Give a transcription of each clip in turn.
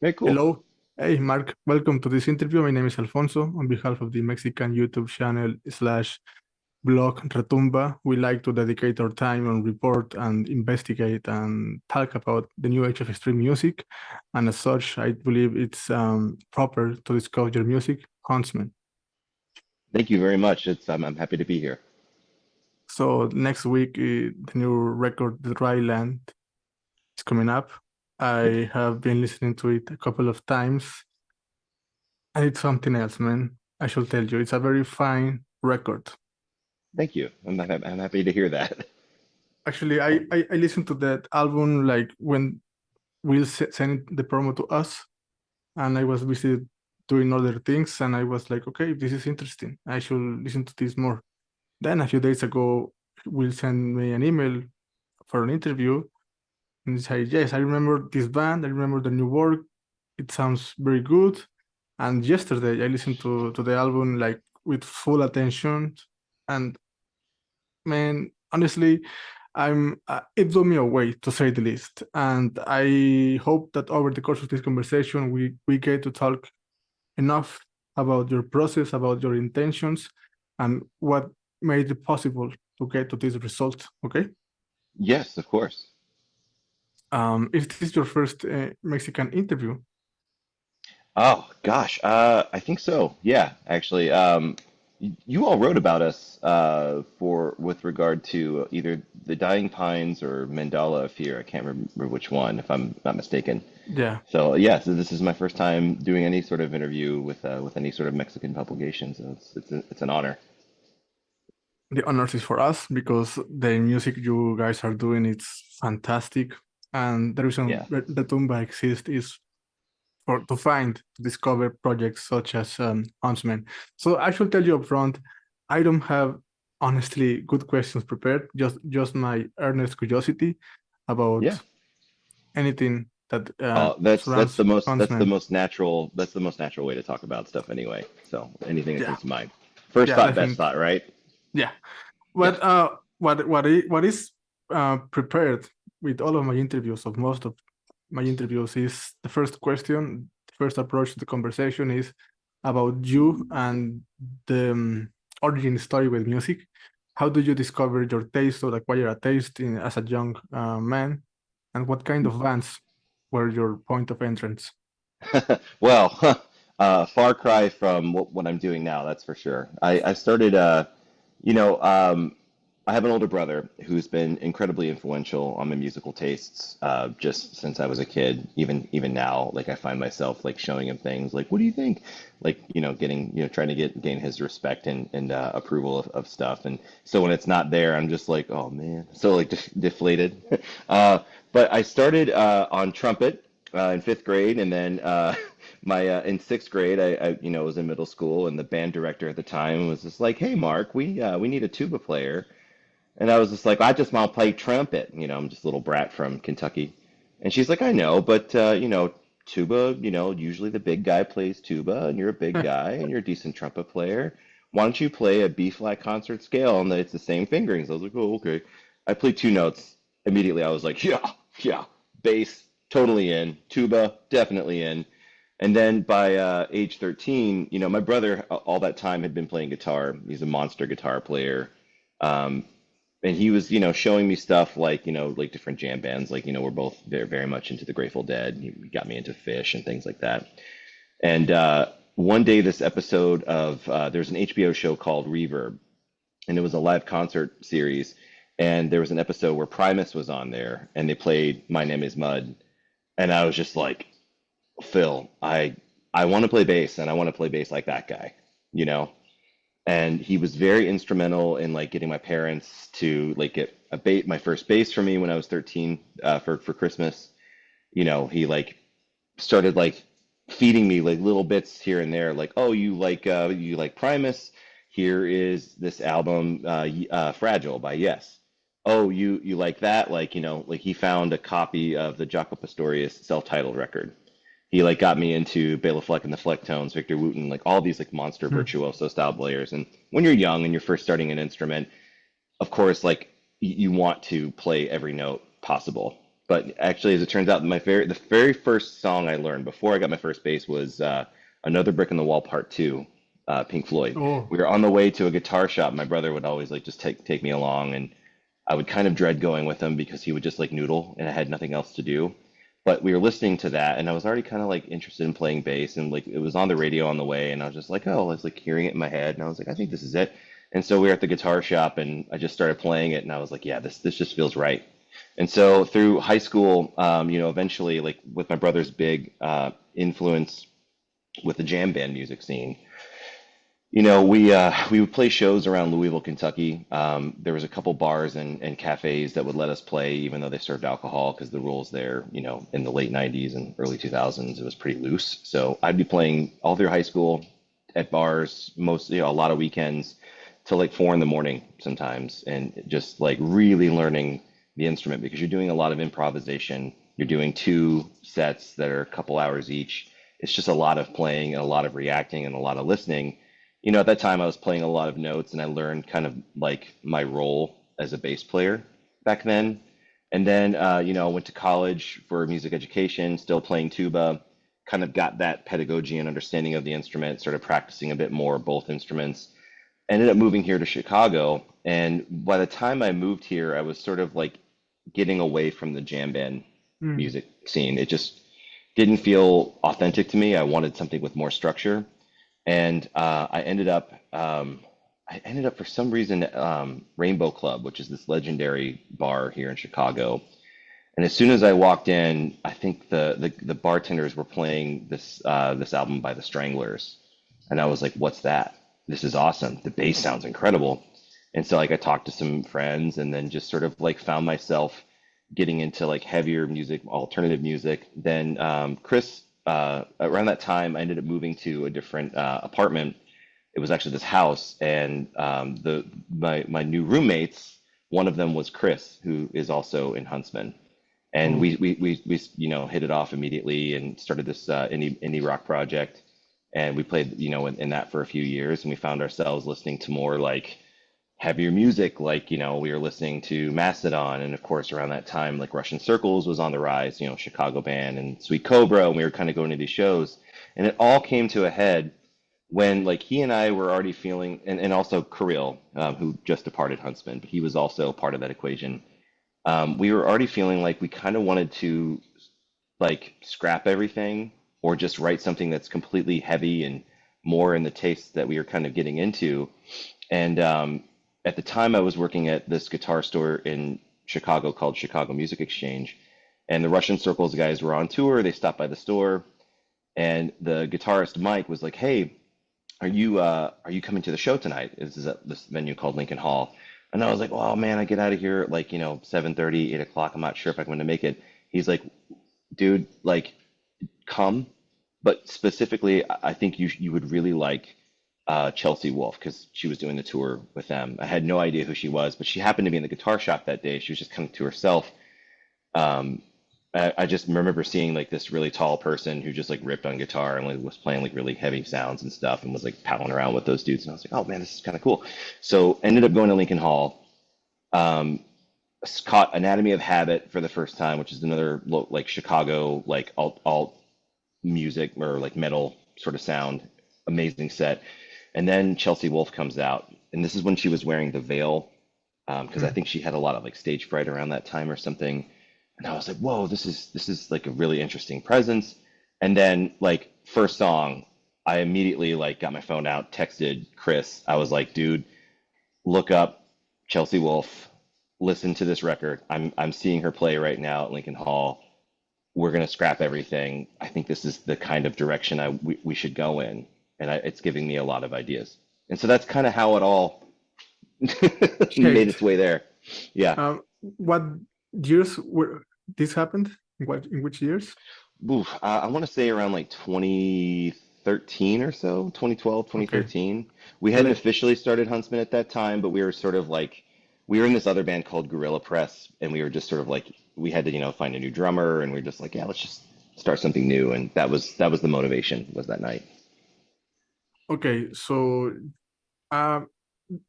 Very cool. Hello. Hey, Mark. Welcome to this interview. My name is Alfonso. On behalf of the Mexican YouTube channel slash blog Retumba, we like to dedicate our time and report and investigate and talk about the new age of stream music. And as such, I believe it's proper to discuss your music, Huntsmen. Thank you very much. I'm happy to be here. So next week, the new record, The Dry Land, is coming up. Yep. I have been listening to it a couple of times. And it's something else, man. I should tell you, it's a very fine record. Thank you. I'm happy to hear that. Actually, I listened to that album like when Will sent the promo to us, and I was busy doing other things, and I was like, okay, this is interesting. I should listen to this more. Then a few days ago, Will sent me an email for an interview, and he said, yes, I remember this band. I remember the new work. It sounds very good. And yesterday, I listened to the album like with full attention, and man, honestly, I'm it blew me away to say the least. And I hope that over the course of this conversation, we get to talk enough about your process, about your intentions, and what made it possible to get to this result. Okay. Yes, of course. Is this your first Mexican interview? Oh gosh, I think so. Yeah, actually, you all wrote about us for with regard to either the Dying Pines or Mandala of Fear. I can't remember which one, if I'm not mistaken. Yeah, So yeah, so this is my first time doing any sort of interview with any sort of Mexican publication. So it's an honor. the honors is for us because the music you guys are doing it's fantastic, and the reason Yeah. the Tumba exists is for to find to discover projects such as Huntsmen. So I should tell you up front, I don't have honestly good questions prepared. Just my earnest curiosity Yeah. about anything that That's surrounds Huntsmen. that's the most natural way to talk about stuff anyway. So anything that Yeah, comes to mind. First yeah, thought, best definitely. thought, right? Yeah, Yeah. but what is prepared with all of my interviews of most of my interviews is the first question, the first approach to the conversation is about you and the origin story with music. How do you discover your taste or acquire a taste as a young man? And what kind of bands were your point of entrance? Well, far cry from what I'm doing now, that's for sure. I started, you know, I have an older brother who's been incredibly influential on my musical tastes, just since I was a kid. Even now, like I find myself like showing him things like, "What do you think?" Like, getting, trying to gain his respect and approval of stuff. And so when it's not there, I'm just like, "Oh man," so like deflated. Uh, but I started on trumpet in fifth grade, and then my in sixth grade, I was in middle school, and the band director at the time was just like, "Hey, Mark, we need a tuba player." And I was just like, I just want to play trumpet. I'm just a little brat from Kentucky. And she's like, I know, but tuba, usually the big guy plays tuba, and you're a big guy, and you're a decent trumpet player. Why don't you play a B flat concert scale? And it's the same fingerings. I was like, oh, okay. I played two notes. Immediately, I was like, yeah, yeah. Bass, totally in. Tuba, definitely in. And then by age 13, my brother all that time had been playing guitar. He's a monster guitar player. Um, and he was, showing me stuff like, like different jam bands. Like, we're both very, very much into the Grateful Dead. He got me into Fish and things like that. And one day, this episode of there's an HBO show called Reverb, and it was a live concert series. And there was an episode where Primus was on there, and they played My Name Is Mud, and I was just like, Phil, I want to play bass, and I want to play bass like that guy, you know and he was very instrumental in like getting my parents to like get my first bass for me when I was 13 for Christmas. He like started like feeding me like little bits here and there, like, oh, you like Primus? Here is this album, Fragile by Yes. Oh, you like that? Like, like he found a copy of the Jaco Pastorius self-titled record. He like got me into Bela Fleck and the Flecktones, Victor Wooten, like all these like monster virtuoso style players. And when you're young and you're first starting an instrument, of course, like you want to play every note possible. But actually, as it turns out, the very first song I learned before I got my first bass was "Another Brick in the Wall" Part Two, Pink Floyd. Oh, We were on the way to a guitar shop. My brother would always like just take me along, and I would kind of dread going with him because he would just like noodle, and I had nothing else to do. But we were listening to that, and I was already kind of like interested in playing bass, and like it was on the radio on the way, and I was just like, oh, I was like hearing it in my head, and I was like, I think this is it. And so we were at the guitar shop, and I just started playing it, and I was like, yeah, this just feels right. And so through high school, eventually, like with my brother's big influence with the jam band music scene, we would play shows around Louisville, Kentucky. There was a couple bars and cafes that would let us play, even though they served alcohol, because the rules there, in the late '90s and early 2000s, it was pretty loose. So I'd be playing all through high school at bars, mostly a lot of weekends, till like 4 in the morning sometimes, and just like really learning the instrument because you're doing a lot of improvisation. You're doing two sets that are a couple hours each. It's just a lot of playing and a lot of reacting and a lot of listening. At that time I was playing a lot of notes and I learned kind of like my role as a bass player back then. And then, went to college for music education, still playing tuba, kind of got that pedagogy and understanding of the instrument, started practicing a bit more both instruments. Ended up moving here to Chicago. And by the time I moved here, I was sort of like getting away from the jam band mm, music scene. It just didn't feel authentic to me. I wanted something with more structure. And I ended up for some reason at Rainbow Club, which is this legendary bar here in Chicago. And as soon as I walked in, I think the bartenders were playing this album by the Stranglers, and I was like, "What's that? This is awesome. The bass sounds incredible." And so like I talked to some friends, and then just sort of like found myself getting into like heavier music, alternative music. Then Chris, around that time, I ended up moving to a different apartment. It was actually this house, and my new roommates, one of them was Chris, who is also in Huntsmen, and oh, we hit it off immediately and started this indie rock project, and we played in that for a few years, and we found ourselves listening to more like heavier music, like we were listening to Mastodon, and of course around that time like Russian Circles was on the rise, Chicago Band and Sweet Cobra, and we were kind of going to these shows, and it all came to a head when like he and I were already feeling, and also Kirill, who just departed Huntsman, but he was also part of that equation. We were already feeling like we kind of wanted to like scrap everything or just write something that's completely heavy and more in the taste that we were kind of getting into. And at the time, I was working at this guitar store in Chicago called Chicago Music Exchange, and the Russian Circles guys were on tour. They stopped by the store, and the guitarist Mike was like, "Hey, are you coming to the show tonight? This is at this venue called Lincoln Hall." And I was like, "Oh man, I get out of here at like 7:30, 8 o'clock. I'm not sure if I'm going to make it." He's like, "Dude, like come, but specifically, I think you would really like Chelsea Wolfe because she was doing the tour with them. I had no idea who she was, but she happened to be in the guitar shop that day. She was just coming to herself. Um, I just remember seeing like this really tall person who just like ripped on guitar and like, was playing like really heavy sounds and stuff and was like palling around with those dudes. And I was like, oh man, this is kind of cool. So ended up going to Lincoln Hall. Um, Caught Anatomy of Habit for the first time, which is another like Chicago like alt music or like metal sort of sound. Amazing set. And then Chelsea Wolfe comes out, and this is when she was wearing the veil, because I mm. think she had a lot of like stage fright around that time or something. And I was like, whoa, this is like a really interesting presence. And then like first song, I immediately like got my phone out, texted Chris. I was like, dude, look up Chelsea Wolfe, listen to this record. I'm seeing her play right now at Lincoln Hall. We're gonna scrap everything. I think this is the kind of direction we should go in, and it's giving me a lot of ideas. And so that's kind of how it all made Shaped. its way there. Yeah. What years were this happened? In which years? Oof, I want to say around like 2013 or so, 2012, Okay, 2013. We hadn't like officially started Huntsman at that time, but we were sort of like, we were in this other band called Gorilla Press, and we were just sort of like, we had to, find a new drummer, and we were just like, yeah, let's just start something new. And that was the motivation, was that night. okay, so uh,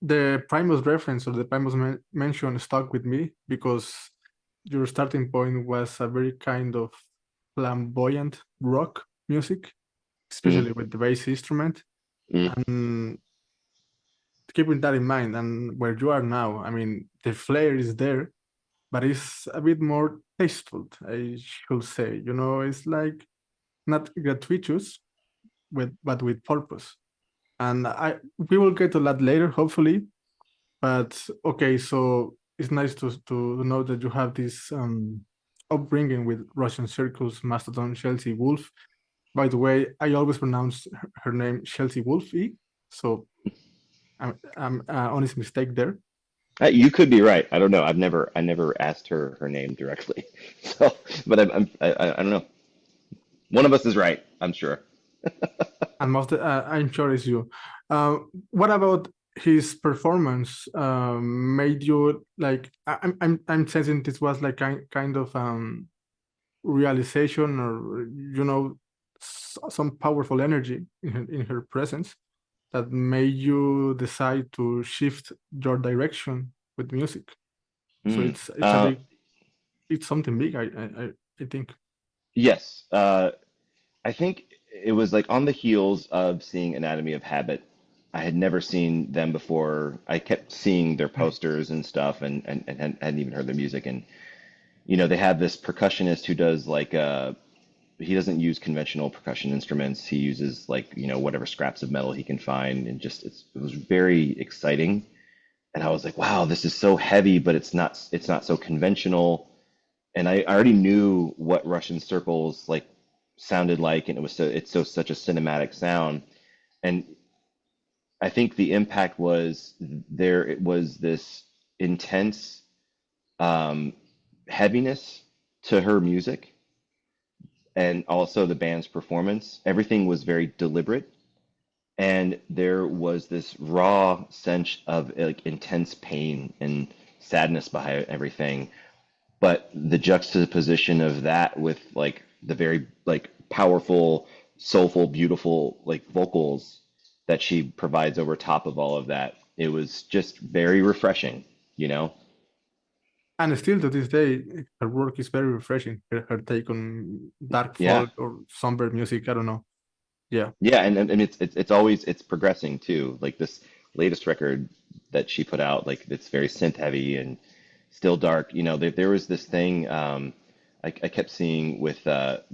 the Primus reference or the Primus mention stuck with me because your starting point was a very kind of flamboyant rock music, Mm, especially with the bass instrument. mm, And keeping that in mind, and where you are now, I mean, the flair is there, but it's a bit more tasteful, I should say. It's like not gratuitous, but with purpose. And we will get to that later, hopefully. But okay, so it's nice to know that you have this upbringing with Russian circles, Mastodon, Chelsea Wolf. By the way, I always pronounce her name Chelsea Wolfie, so I'm honest mistake there. You could be right. I don't know. I never asked her name directly. So, but I don't know. One of us is right, I'm sure. And I'm sure it's you. What about his performance? Made you like? I'm sensing this was like kind of realization, or some powerful energy in her presence that made you decide to shift your direction with music. So Mm. it's something big. I think. Yes. I think it was like on the heels of seeing Anatomy of Habit. I had never seen them before. I kept seeing their posters and stuff, and hadn't even heard their music. And they have this percussionist who does like he doesn't use conventional percussion instruments. He uses like whatever scraps of metal he can find, and just it was very exciting. And I was like, wow, this is so heavy, but it's not so conventional. And I already knew what Russian circles like sounded like, and it's so such a cinematic sound. And I think the impact was there. It was this intense um, heaviness to her music, and also the band's performance. Everything was very deliberate, and there was this raw sense of like intense pain and sadness behind everything. But the juxtaposition of that with like the very like powerful, soulful, beautiful like vocals that she provides over top of all of that, it was just very refreshing, you know? And still to this day, her work is very refreshing. Her take on dark Yeah. folk or somber music. I don't know. Yeah. Yeah, and it's always it's progressing too. Like this latest record that she put out, like it's very synth heavy and still dark. There was this thing I kept seeing with the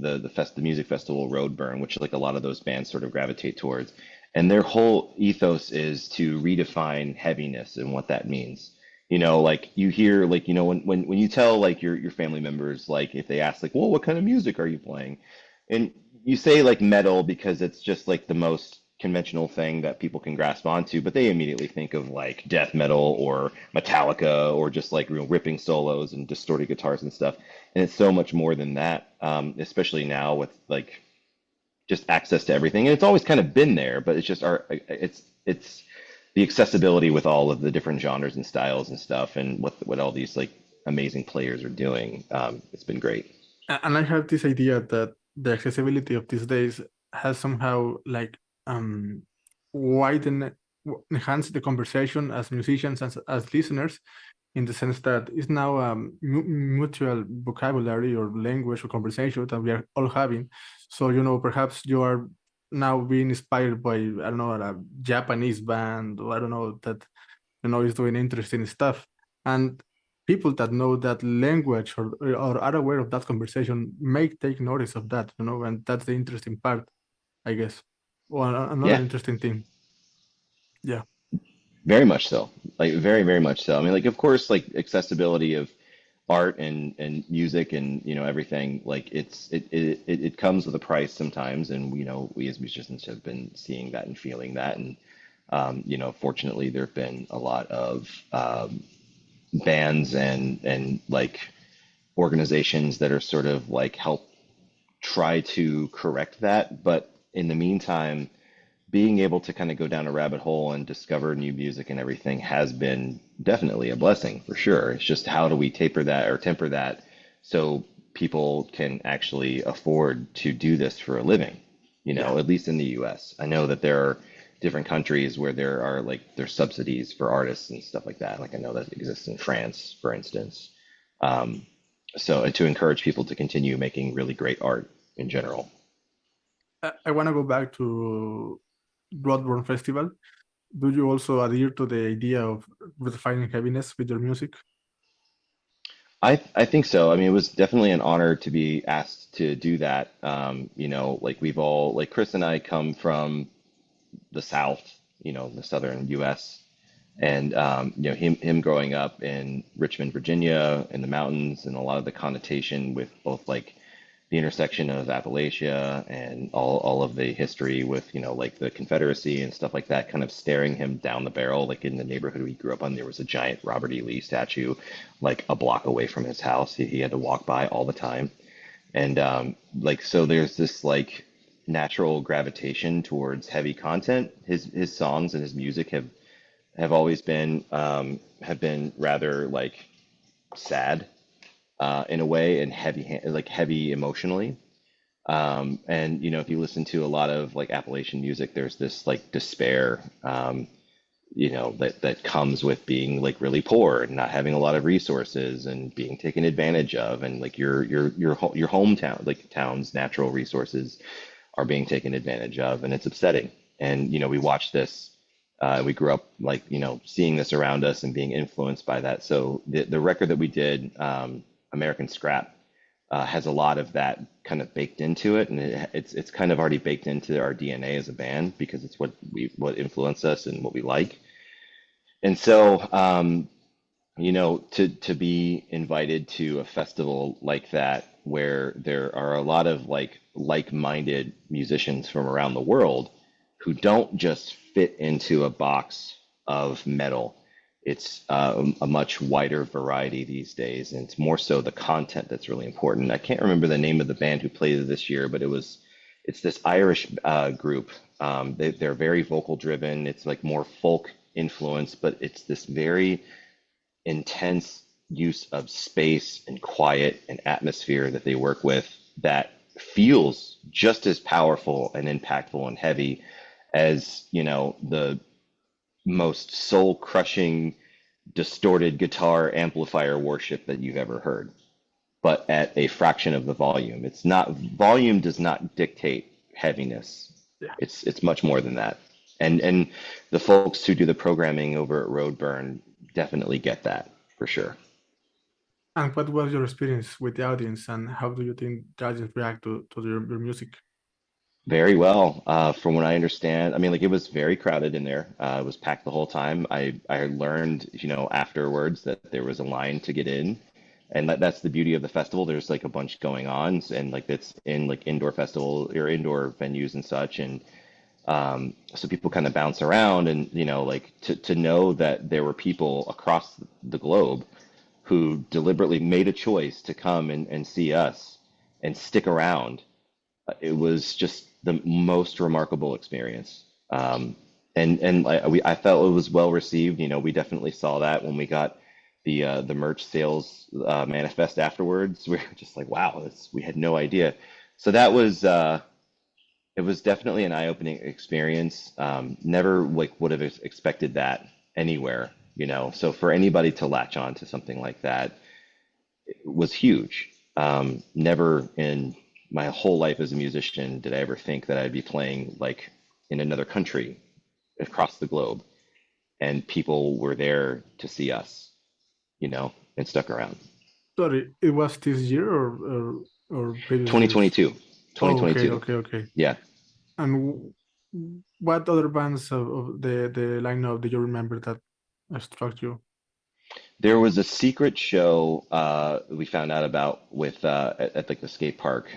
music festival Roadburn, which like a lot of those bands sort of gravitate towards, and their whole ethos is to redefine heaviness and what that means. Like you hear like when you tell like your family members like if they ask like, well, what kind of music are you playing? And you say like metal because it's just like the most conventional thing that people can grasp onto, but they immediately think of like death metal or Metallica or just like ripping solos and distorted guitars and stuff. And it's so much more than that, especially now with like just access to everything. And it's always kind of been there, but it's the accessibility with all of the different genres and styles and stuff, and what all these like amazing players are doing. It's been great. And I have this idea that the accessibility of these days has somehow like widen enhanced the conversation as musicians, as listeners, in the sense that it's now a mutual vocabulary or language or conversation that we are all having. So perhaps you are now being inspired by, I don't know, a Japanese band, or I don't know, that is doing interesting stuff. And people that know that language, or are aware of that conversation, may take notice of that, and that's the interesting part, I guess. Well, another Yeah. interesting thing. Yeah. Very much so. Like very, very much so. I mean, like of course, like accessibility of art and music and everything, like it comes with a price sometimes, and we as musicians have been seeing that and feeling that, and fortunately there have been a lot of bands and like organizations that are sort of like help try to correct that, but in the meantime being able to kind of go down a rabbit hole and discover new music and everything has been definitely a blessing for sure. It's just how do we taper that or temper that so people can actually afford to do this for a living, Yeah. at least in the US. I know that there are different countries where there are like there's subsidies for artists and stuff like that. Like I know that exists in France, for instance. Um, So, and to encourage people to continue making really great art in general. I want to go back to Bloodborne Festival. Do you also adhere to the idea of redefining heaviness with your music? I think so. I mean, it was definitely an honor to be asked to do that. Like we've all, like Chris and I come from the South, the southern U.S. And him growing up in Richmond, Virginia, in the mountains, and a lot of the connotation with both like the intersection of Appalachia and all of the history with like the Confederacy and stuff like that, kind of staring him down the barrel. Like in the neighborhood we grew up on, there was a giant Robert E. Lee statue, like a block away from his house. He had to walk by all the time, and like so there's this like natural gravitation towards heavy content. His songs and his music have always been have been rather like sad in a way, and like heavy emotionally. And if you listen to a lot of like Appalachian music, there's this like despair, that comes with being like really poor and not having a lot of resources and being taken advantage of, and like your hometown, like town's natural resources are being taken advantage of, and it's upsetting. And we watch this. We grew up like seeing this around us and being influenced by that. So the record that we did, American Scrap, has a lot of that kind of baked into it, and it's kind of already baked into our DNA as a band because it's what influenced us and what we like. And so, to be invited to a festival like that where there are a lot of like-minded musicians from around the world who don't just fit into a box of metal. It's a much wider variety these days, and it's more so the content that's really important. I can't remember the name of the band who played it this year, but it's this Irish group. They're very vocal driven. It's like more folk influence, but it's this very intense use of space and quiet and atmosphere that they work with that feels just as powerful and impactful and heavy as the most soul crushing distorted guitar amplifier worship that you've ever heard, but at a fraction of the volume. It's not volume does not dictate heaviness. Yeah. It's much more than that. And the folks who do the programming over at Roadburn definitely get that for sure. And what was your experience with the audience, and how do you think the audience react to your music? Very well. From what I understand, I mean, like it was very crowded in there. It was packed the whole time. I learned, afterwards that there was a line to get in, and that's the beauty of the festival. There's like a bunch going on, and like it's in like indoor festival or indoor venues and such, and so people kind of bounce around, and like to know that there were people across the globe who deliberately made a choice to come and see us and stick around. It was just the most remarkable experience. I felt it was well received. We definitely saw that when we got the merch sales manifest afterwards. We were just like, wow, we had no idea. So that was it was definitely an eye-opening experience. Never like would have expected that anywhere. So for anybody to latch on to something like that was huge. Never in my whole life as a musician did I ever think that I'd be playing like in another country across the globe, and people were there to see us, and stuck around. Sorry, it was this year or previous years? 2022, Oh, okay, 2022. okay, okay. Yeah. And what other bands of the lineup do you remember that struck you? There was a secret show we found out about with at like the skate park,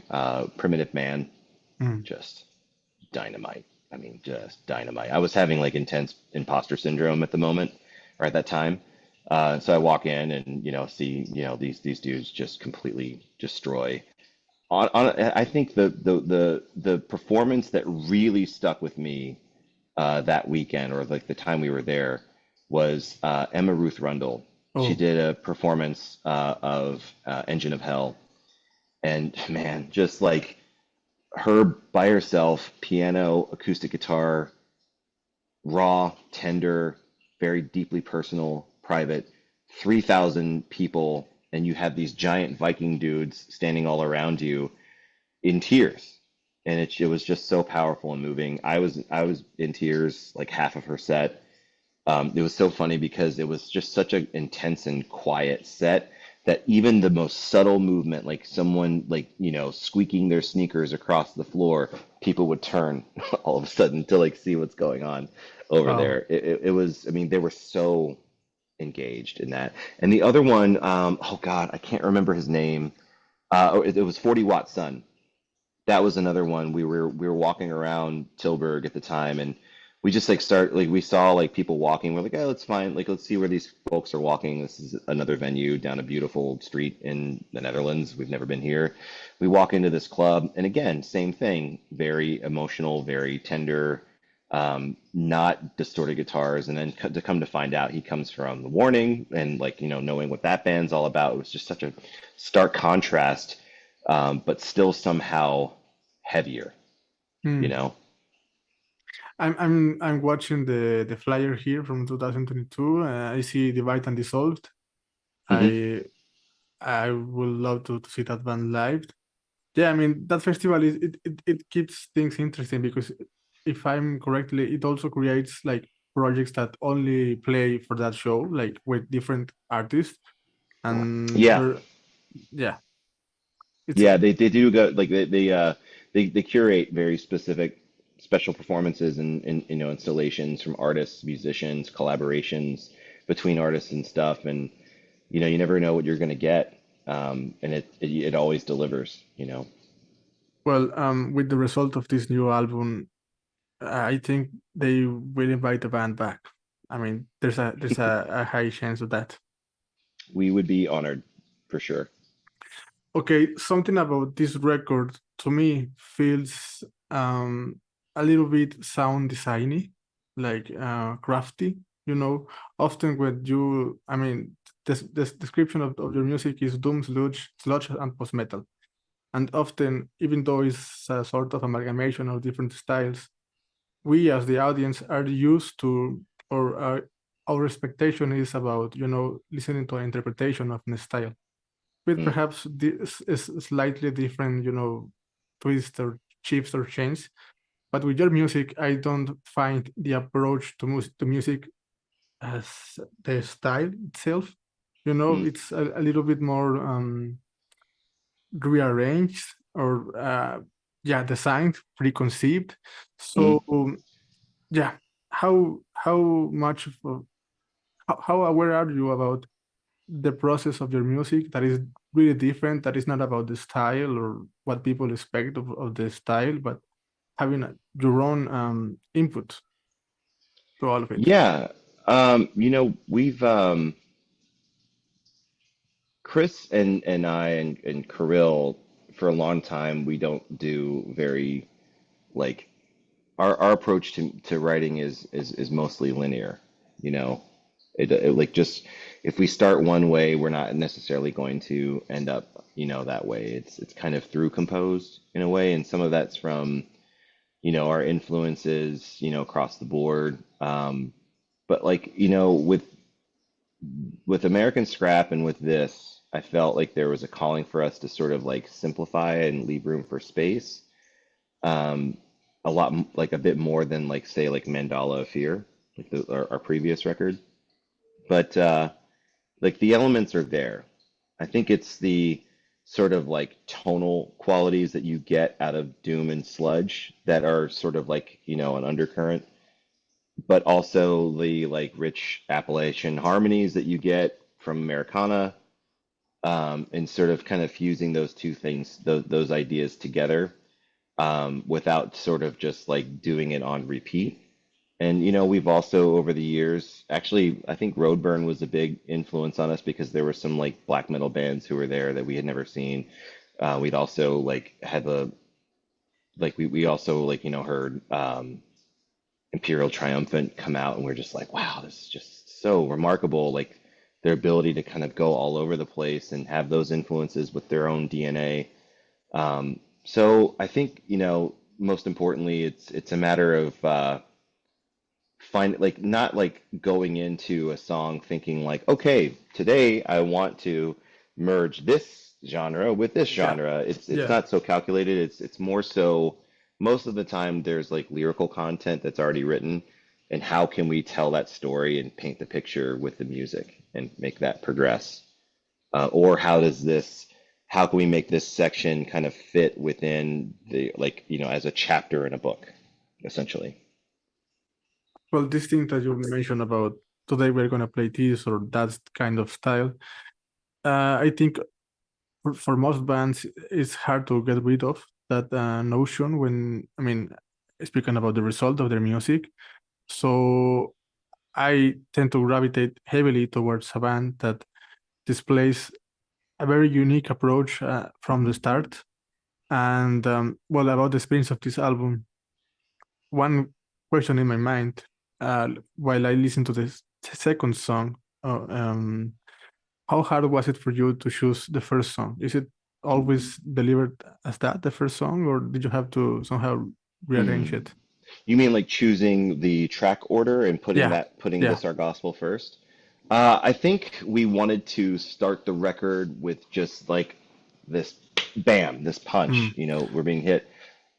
Primitive Man, Mm. just dynamite. I mean, just dynamite. I was having like intense imposter syndrome at the moment, or at that time. So I walk in and see these dudes just completely destroy. I think the performance that really stuck with me that weekend, or like the time we were there, was Emma Ruth Rundle. She Oh, did a performance of Engine of Hell, and man, just like her by herself, piano, acoustic guitar, raw, tender, very deeply personal, private, 3,000 people and you have these giant Viking dudes standing all around you in tears. And it was just so powerful and moving. I was in tears like half of her set. It was so funny because it was just such an intense and quiet set that even the most subtle movement, like someone like, squeaking their sneakers across the floor, people would turn all of a sudden to like see what's going on over Wow. there. It was, I mean, they were so engaged in that. And the other one, oh God, I can't remember his name. It was 40 Watt Sun. That was another one. We were walking around Tilburg at the time, and we just like we saw like people walking. We're like, oh, let's find like let's see where these folks are walking. This is another venue down a beautiful street in the Netherlands. We've never been here. We walk into this club, and again, same thing. Very emotional, very tender, not distorted guitars. And then to come to find out, he comes from The Warning, and like knowing what that band's all about, it was just such a stark contrast, but still somehow heavier, you Hmm. know? I'm watching the flyer here from 2022. I see Divide and Dissolved. Hmm. I I would love to see that band live. Yeah, I mean that festival it keeps things interesting because if I'm correctly, it also creates like projects that only play for that show, like with different artists, and Yeah, there, yeah, it's yeah, they do go like they curate very specific special performances and installations from artists, musicians, collaborations between artists and stuff, and you never know what you're gonna get, and it always delivers, you know. well, with the result of this new album, I think they will invite the band back. I mean, there's a high chance of that. We would be honored for sure. Okay, something about this record to me feels a little bit sound designy, like crafty. You know, often when you, I mean, this description of your music is doom, sludge, and post metal. And often, even though it's a sort of amalgamation of different styles, we as the audience are used to, or our expectation is about, listening to an interpretation of the style with Mm, perhaps this is slightly different, twist or shifts or change. But with your music, I don't find the approach to music as the style itself. mm, It's a little bit more rearranged or yeah, designed, preconceived. mm. So yeah, how much of how aware are you about the process of your music that is really different, that is not about the style or what people expect of the style, but having your own input to all of it? Yeah, we've Chris and I and Kirill, for a long time, we don't do very like our approach to writing is mostly linear, you know. It like just if we start one way, we're not necessarily going to end up, that way. It's kind of through composed in a way, and some of that's from, our influences, across the board. But like, with American Scrap and with this, I felt like there was a calling for us to sort of like simplify and leave room for space. Um, like a bit more than like say like Mandala of Fear, like our previous record. But like the elements are there. I think it's the sort of like tonal qualities that you get out of Doom and Sludge that are sort of like, an undercurrent, but also the like rich Appalachian harmonies that you get from Americana, and sort of kind of fusing those two things, those ideas together, without sort of just like doing it on repeat. And we've also over the years, actually, I think Roadburn was a big influence on us because there were some like black metal bands who were there that we had never seen. We'd also like had the like we also like heard Imperial Triumphant come out, and we're just like, wow, this is just so remarkable. Like their ability to kind of go all over the place and have those influences with their own DNA. So I think, most importantly, it's a matter of find like not like going into a song thinking like, okay, today I want to merge this genre with this Yeah, genre. It's yeah. not so calculated. It's more so most of the time there's like lyrical content that's already written, and how can we tell that story and paint the picture with the music and make that progress? Or how can we make this section kind of fit within the like, as a chapter in a book, essentially. Well, this thing that you mentioned about today we're gonna play this or that kind of style, I think for most bands it's hard to get rid of that notion when, I mean, speaking about the result of their music. So I tend to gravitate heavily towards a band that displays a very unique approach from the start. And well, about the experience of this album, one question in my mind while I listen to the second song, how hard was it for you to choose the first song? Is it always delivered as that, the first song, or did you have to somehow rearrange Mm. it? You mean like choosing the track order and Yeah, putting yeah. This Our Gospel first? I think we wanted to start the record with just like this bam, this punch, Mm, we're being hit.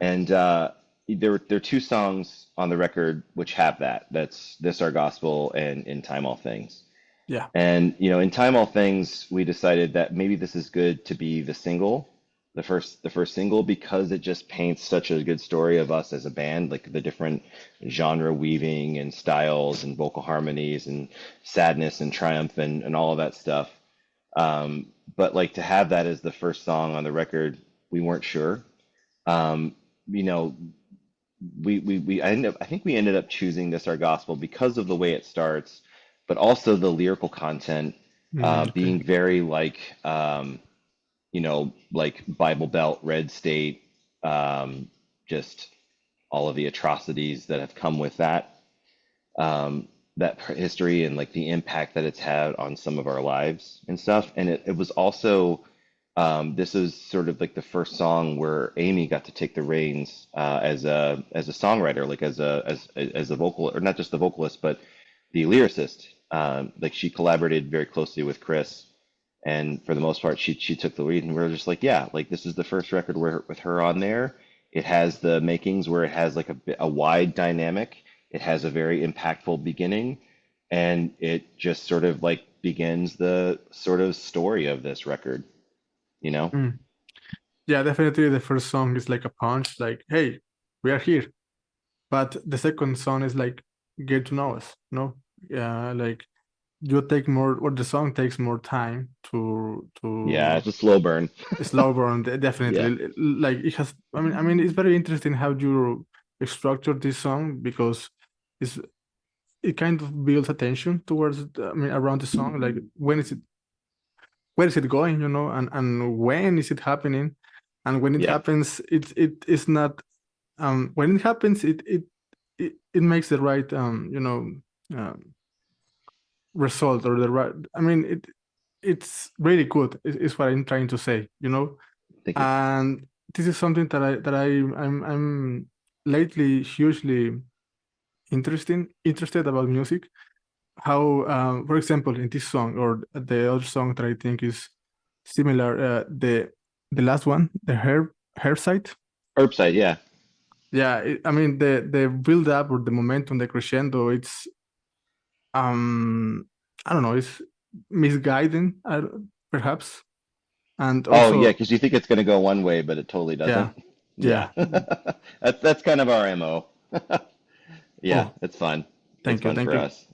And there are two songs on the record which have that. That's This Our Gospel and In Time All Things. yeah. And, in Time All Things, we decided that maybe this is good to be the single, the first single, because it just paints such a good story of us as a band, like the different genre weaving and styles and vocal harmonies and sadness and triumph and all of that stuff. But like to have that as the first song on the record, we weren't sure. Um, you know, I think we ended up choosing This Our Gospel because of the way it starts, but also the lyrical content Okay. being very like Bible Belt, Red State, just all of the atrocities that have come with um, that history and like the impact that it's had on some of our lives and stuff. And it was also this is sort of like the first song where Amy got to take the reins as a songwriter, like as a vocal, or not just the vocalist, but the lyricist. Like she collaborated very closely with Chris, and for the most part, she took the lead. And we are just like, yeah, like this is the first record where with her on there. It has the makings where it has like a wide dynamic. It has a very impactful beginning, and it just sort of like begins the sort of story of this record, you know? Mm. Yeah, definitely the first song is like a punch, like, hey, we are here. But the second song is like, get to know us, no? Yeah, like you take more, or the song takes more time Yeah, to it's a slow burn. slow burn, Yeah. definitely. Like it has, I mean, it's very interesting how you structure this song because it's it kind of builds attention towards, I mean, around the song, like where is it going, and when is it happening, and when it Yeah. happens, it is not, when it happens, it makes the right, um, result or the right. I mean, it's really good. Is what I'm trying to say. Thank you. And this is something I'm lately hugely interested about music. How, for example, in this song or the other song that I think is similar, the last one, the hair side. Herbside, yeah. Yeah, I mean the build up or the momentum, the crescendo. It's I don't know, it's misguiding, perhaps, and Oh, yeah, also because you think it's going to go one way, but it totally yeah, doesn't. Yeah. yeah. That's kind of our MO. Yeah, Oh, it's fun. It's thank you, fun thank for you. us.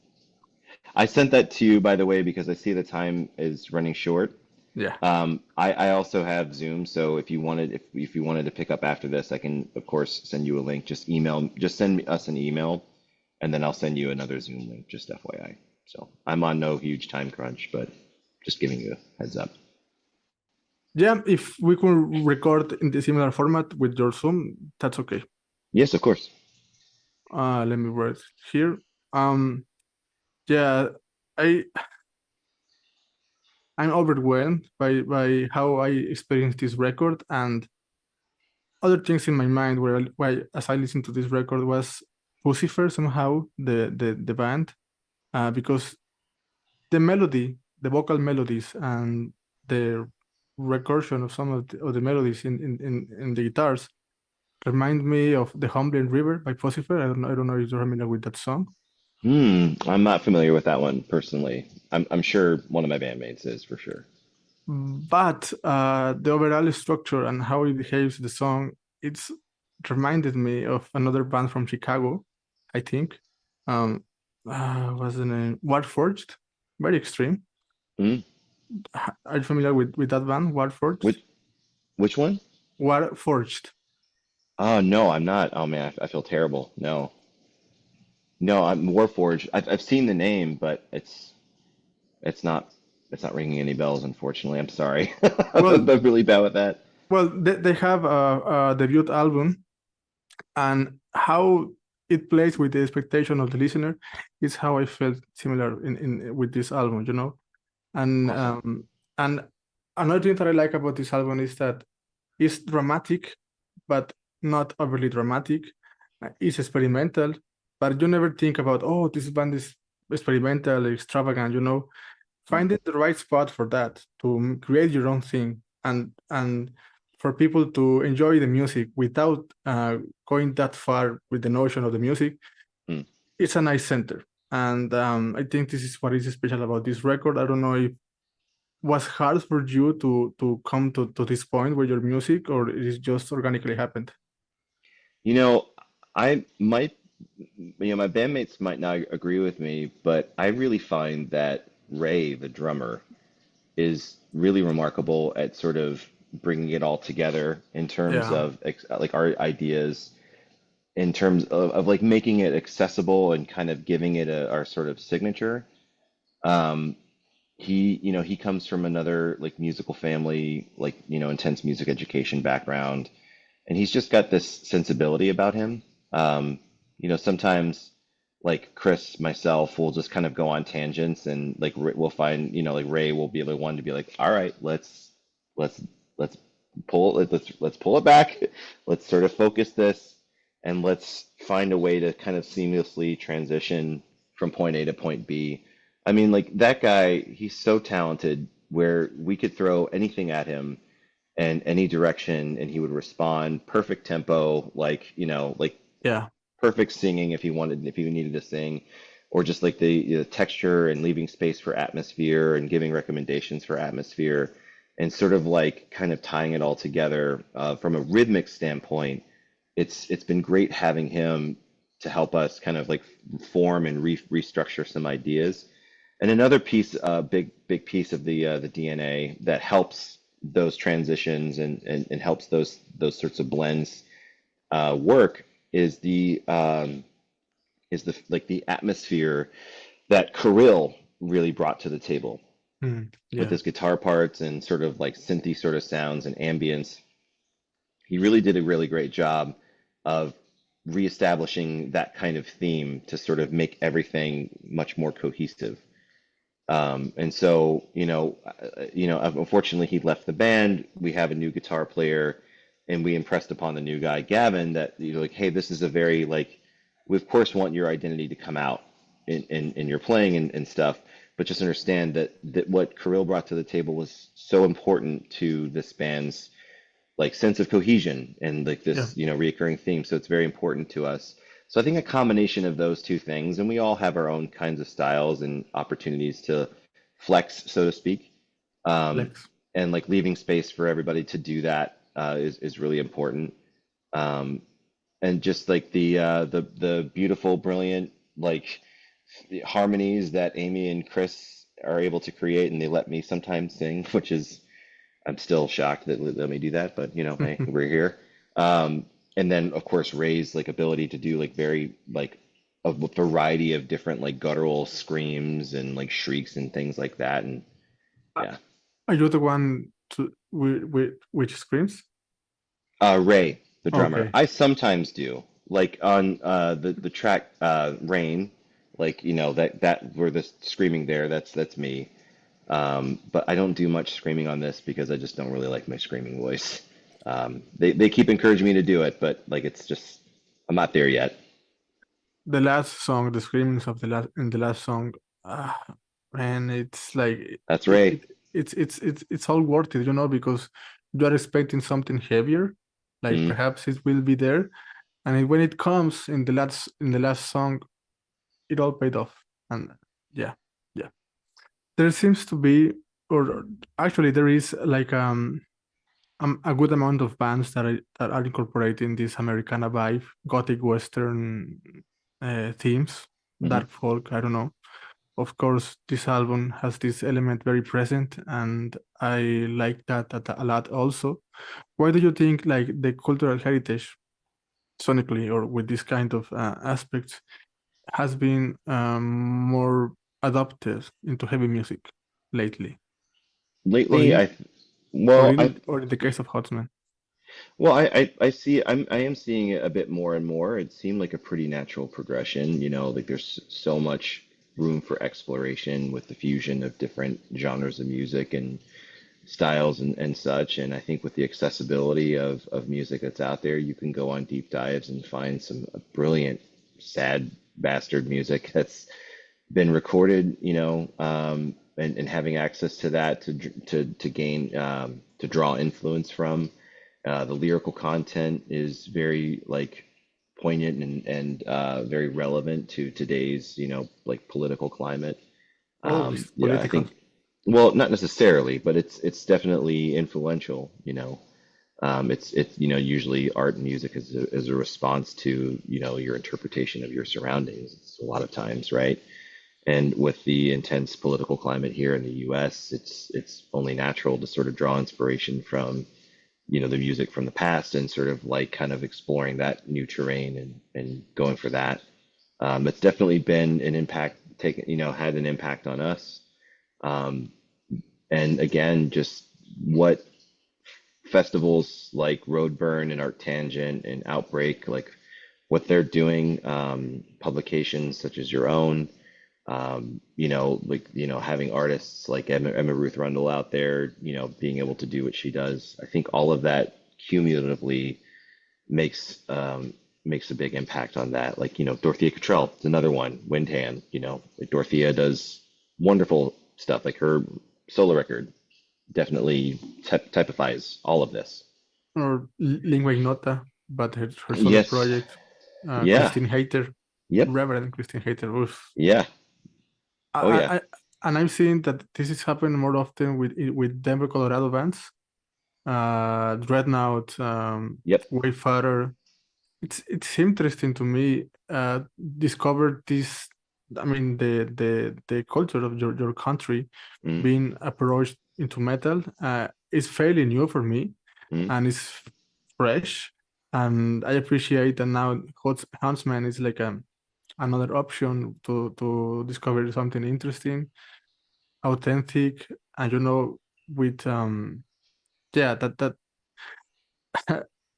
I sent that to you, by the way, because I see the time is running short. Yeah, I also have Zoom, so if you wanted to pick up after this, I can of course send you a link. Just send us an email, and then I'll send you another Zoom link. Just FYI. So I'm on no huge time crunch, but just giving you a heads up. yeah. If we could record in the similar format with your Zoom, that's okay. Yes, of course. Let me write here. Um, yeah, I I'm overwhelmed by how I experienced this record, and other things in my mind why as I listened to this record was Lucifer somehow, the band, because the melody, the vocal melodies, and the recursion of some of the melodies in the guitars remind me of The Humbling River by Pussifer. I don't know if you're familiar with that song. I'm not familiar with that one personally. I'm sure one of my bandmates is for sure. But the overall structure and how it behaves, the song, it's reminded me of another band from Chicago, I think. What's the name? Warforged, very extreme. Hmm. Are you familiar with that band, Warforged? Which which one? Warforged. Oh no, I'm not. Oh man, I feel terrible. No, no, I'm Warforged. I've seen the name, but it's not it's not ringing any bells, unfortunately. I'm sorry. I'm Well, really bad with that. they have a debut album, and how it plays with the expectation of the listener is how I felt similar in with this album, you know. And Awesome. and another thing that I like about this album is that it's dramatic, but not overly dramatic. It's experimental, but you never think about, oh, this band is experimental, extravagant, you know. Mm, Finding the right spot for that to create your own thing and for people to enjoy the music without going that far with the notion of the music, mm. it's a nice center. And I think this is what is special about this record. I don't know if was hard for you to come to this point with your music, or it is just organically happened? You know, I might, my bandmates might not agree with me, but I really find that Ray, the drummer, is really remarkable at sort of bringing it all together in terms Yeah, of like our ideas, in terms of like making it accessible and kind of giving it our sort of signature. Um, he comes from another like musical family, like, intense music education background, and he's just got this sensibility about him. Sometimes like Chris, myself, will just kind of go on tangents, and like we'll find, like Ray will be the one to be like, all right, let's let's let's pull it back. Let's sort of focus this, and let's find a way to kind of seamlessly transition from point A to point B. I mean, like that guy, he's so talented where we could throw anything at him and any direction and he would respond. Perfect tempo, like, like yeah, perfect singing if he needed to sing, or just like the texture and leaving space for atmosphere and giving recommendations for atmosphere, and sort of like kind of tying it all together from a rhythmic standpoint. It's been great having him to help us kind of like form and restructure some ideas. And another piece, big piece of the DNA that helps those transitions and helps those sorts of blends work is the like the atmosphere that Kirill really brought to the table with yeah, his guitar parts and sort of like synthy sort of sounds and ambience. He really did a really great job of reestablishing that kind of theme to sort of make everything much more cohesive. And so, unfortunately, he left the band. We have a new guitar player, and we impressed upon the new guy, Gavin, that like, hey, this is a very like, we of course want your identity to come out in your playing and stuff, but just understand that what Kirill brought to the table was so important to this band's like sense of cohesion and like yeah, this, reoccurring theme. So it's very important to us. So I think a combination of those two things, and we all have our own kinds of styles and opportunities to flex, so to speak, um, Lex. and like leaving space for everybody to do that is really important. Um, and just like the beautiful, brilliant like harmonies that Amy and Chris are able to create, and they let me sometimes sing, which is I'm still shocked that they let me do that, but hey, we're here. And then of course Ray's like ability to do like very like a variety of different like guttural screams and like shrieks and things like that. And yeah, Are you the one with which screams? Ray, the drummer, Okay. I sometimes do like on the track Rain, like that where the screaming there, that's me. But I don't do much screaming on this because I just don't really like my screaming voice. They keep encouraging me to do it, but like it's just I'm not there yet. The last song, the screamings of the last in the last song, ah, man, it's like That's it Ray. it's all worth it, because you are expecting something heavier, like Mm. perhaps it will be there, and when it comes in the last song, it all paid off. And yeah, yeah. There seems to be, or actually there is like a good amount of bands that are incorporating this Americana vibe, gothic western themes, Hmm. dark folk. I don't know. Of course, this album has this element very present, and I like that a lot also. Why do you think like the cultural heritage, sonically or with this kind of aspects, has been more adopted into heavy music lately, or Lately, in well, or in the case of Huntsmen? I see, I am seeing it a bit more and more. It seemed like a pretty natural progression, like there's so much room for exploration with the fusion of different genres of music and styles and such. And I think with the accessibility of music that's out there, you can go on deep dives and find some brilliant, sad bastard music that's been recorded, and having access to that to gain to draw influence from. The lyrical content is very like poignant and very relevant to today's, like political climate. Oh, it's Yeah, I political. think, well, not necessarily, but it's definitely influential, it's usually art and music is a response to, your interpretation of your surroundings. It's a lot of times, right? And with the intense political climate here in the US, it's only natural to sort of draw inspiration from, the music from the past and sort of like kind of exploring that new terrain and going for that. It's definitely been an impact, taken, had an impact on us. Um, and again, just what festivals like Roadburn and Art Tangent and Outbreak, like what they're doing, publications such as your own, like, having artists like Emma Ruth Rundle out there, being able to do what she does. I think all of that cumulatively makes makes a big impact on that. Like, Dorothea Cottrell is another one, Windhand, like Dorothea does wonderful stuff. Like her solo record definitely typifies all of this. Or Lingua Ignota, but her solo Yes. project, Yeah. Christine Hayter, Yep. Reverend Christine Hayter. Oof. Yeah. Oh yeah. I, and I'm seeing that this is happening more often with Denver, Colorado bands. Dreadnought, Yep. Wayfarer. It's interesting to me. Discover this. I mean, the culture of your country Mm, being approached into metal is fairly new for me, mm. and it's fresh. And I appreciate that now Huntsman is like another option to discover something interesting, authentic, and with yeah, that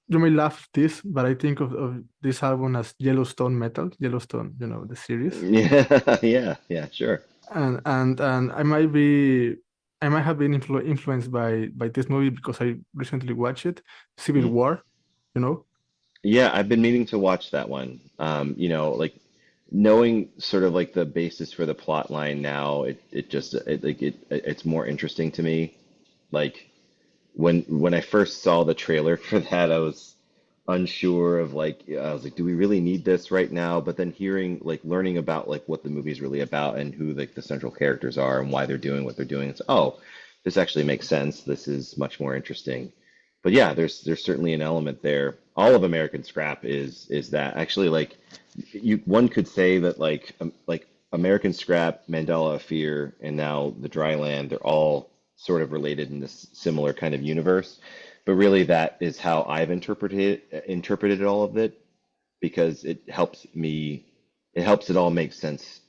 you may laugh this, but I think of this album as Yellowstone metal, Yellowstone, the series. Yeah. Yeah. Yeah. Sure. And I might have been influenced by this movie because I recently watched it, Civil Mm. War, you know. Yeah, I've been meaning to watch that one. Like knowing sort of like the basis for the plot line now, it just it's more interesting to me. Like when I first saw the trailer for that, I was unsure of like I was like, do we really need this right now? But then learning about like what the movie's really about and who like the central characters are and why they're doing what they're doing, it's, oh, this actually makes sense. This is much more interesting. But yeah, there's certainly an element there. All of American Scrap is that actually, like, one could say that like American Scrap, Mandela Fear, and now the Dry Land, they're all sort of related in this similar kind of universe. But really, that is how I've interpreted all of it, because it helps it all make sense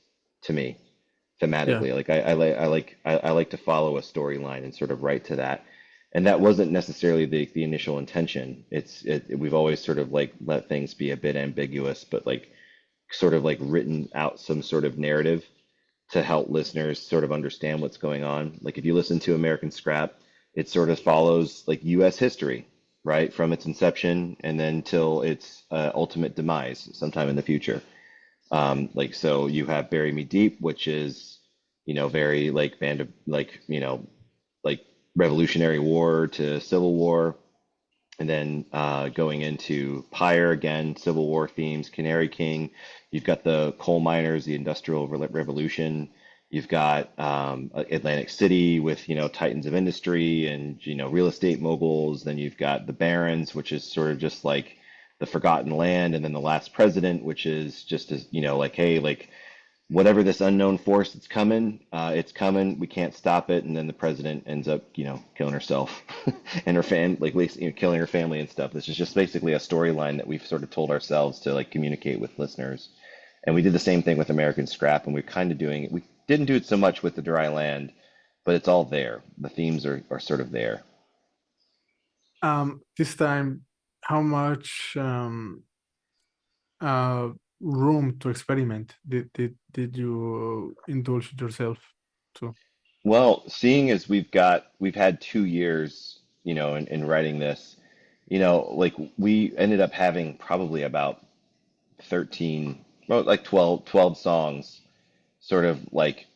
to me Yeah, thematically. Like I like to follow a storyline and sort of write to that. And that wasn't necessarily the initial intention. We've always sort of like let things be a bit ambiguous, but like sort of like written out some sort of narrative to help listeners sort of understand what's going on. Like if you listen to American Scrap, it sort of follows like U.S. history, right, from its inception and then till its ultimate demise sometime in the future. Like so, you have Bury Me Deep, which is very like band of like like Revolutionary War to Civil War, and then going into Pyre again, Civil War themes, Canary King. You've got the coal miners, the Industrial Revolution. You've got Atlantic City with, titans of industry and, real estate moguls. Then you've got the Barons, which is sort of just like the forgotten land. And then the Last President, which is just as, like, hey, like whatever this unknown force that's coming, it's coming. We can't stop it. And then the president ends up, killing herself and her like, killing her family and stuff. This is just basically a storyline that we've sort of told ourselves to like communicate with listeners. And we did the same thing with American Scrap, and we're kind of doing it. We didn't do it so much with the Dry Land, but it's all there. The themes are sort of there. This time, how much uh, room to experiment did you indulge yourself to? Well, seeing as we've had 2 years, in writing this, like we ended up having probably about 13, well, like 12 songs, sort of like,